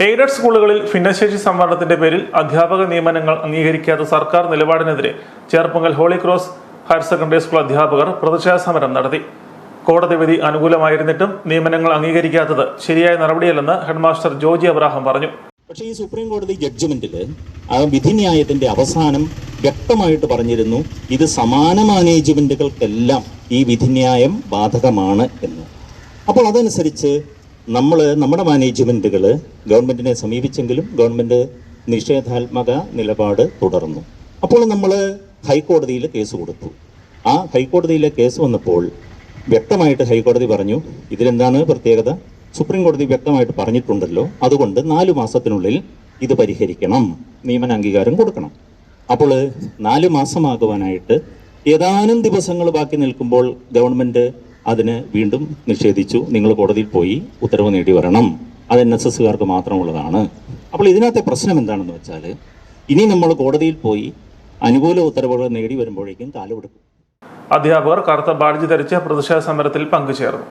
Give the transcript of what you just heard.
Aided സ്കൂളുകളിൽ ഭിന്നശേഷി സംവരണത്തിന്റെ പേരിൽ അധ്യാപക നിയമനങ്ങൾ അംഗീകരിക്കാത്ത സർക്കാർ നിലപാടിനെതിരെ Cherpunkal holy cross higher secondary school അധ്യാപകർ പ്രതിഷേധ സമരം നടത്തി. കോടതി വിധി അനുകൂലമായിരുന്നിട്ടും നിയമനങ്ങൾ അംഗീകരിക്കാത്തത് ശരിയായ നടപടിയല്ലെന്ന് ഹെഡ്മാസ്റ്റർ ജോജി അബ്രാഹാം പറഞ്ഞു. പക്ഷേ ഈ സുപ്രീം കോടതി ജഡ്ജ്മെന്റിൽ ആ വിധിന്യായത്തിന്റെ അവസാനം വ്യക്തമായിട്ട് പറഞ്ഞിരുന്നു, ഇത് സമാന മാനേജ്മെന്റുകൾക്കെല്ലാം ഈ വിധിന്യായം ബാധകമാണ് എന്ന്. അപ്പോൾ അതനുസരിച്ച് നമ്മുടെ മാനേജ്മെന്റുകൾ ഗവൺമെന്റിനെ സമീപിച്ചെങ്കിലും ഗവൺമെന്റ് നിഷേധാത്മക നിലപാട് തുടർന്നു. അപ്പോൾ നമ്മൾ ഹൈക്കോടതിയിൽ കേസ് കൊടുത്തു. ആ ഹൈക്കോടതിയിലെ കേസ് വന്നപ്പോൾ വ്യക്തമായിട്ട് ഹൈക്കോടതി പറഞ്ഞു, ഇതിലെന്താണ് പ്രത്യേകത, സുപ്രീം കോടതി വ്യക്തമായിട്ട് പറഞ്ഞിട്ടുണ്ടല്ലോ, അതുകൊണ്ട് 4 മാസത്തിനുള്ളിൽ ഇത് പരിഹരിക്കണം, നിയമന അംഗീകാരം കൊടുക്കണം. അപ്പോൾ 4 മാസമാകുവാനായിട്ട് ഏതാനും ദിവസങ്ങൾ ബാക്കി നിൽക്കുമ്പോൾ ഗവൺമെന്റ് അതിന് വീണ്ടും നിഷേധിച്ചു. നിങ്ങൾ കോടതിയിൽ പോയി ഉത്തരവ് നേടി വരണം, അത് NSSകാർക്ക് മാത്രമുള്ളതാണ്. അപ്പോൾ ഇതിനകത്തെ പ്രശ്നം എന്താണെന്ന് വെച്ചാൽ, ഇനി നമ്മൾ കോടതിയിൽ പോയി അനുകൂല ഉത്തരവുകൾ നേടി വരുമ്പോഴേക്കും കാലമെടുക്കും. അധ്യാപകർ കറുത്ത ബാഡ്ജ് ധരിച്ച് പ്രതിഷേധ സമരത്തിൽ പങ്കുചേർന്നു.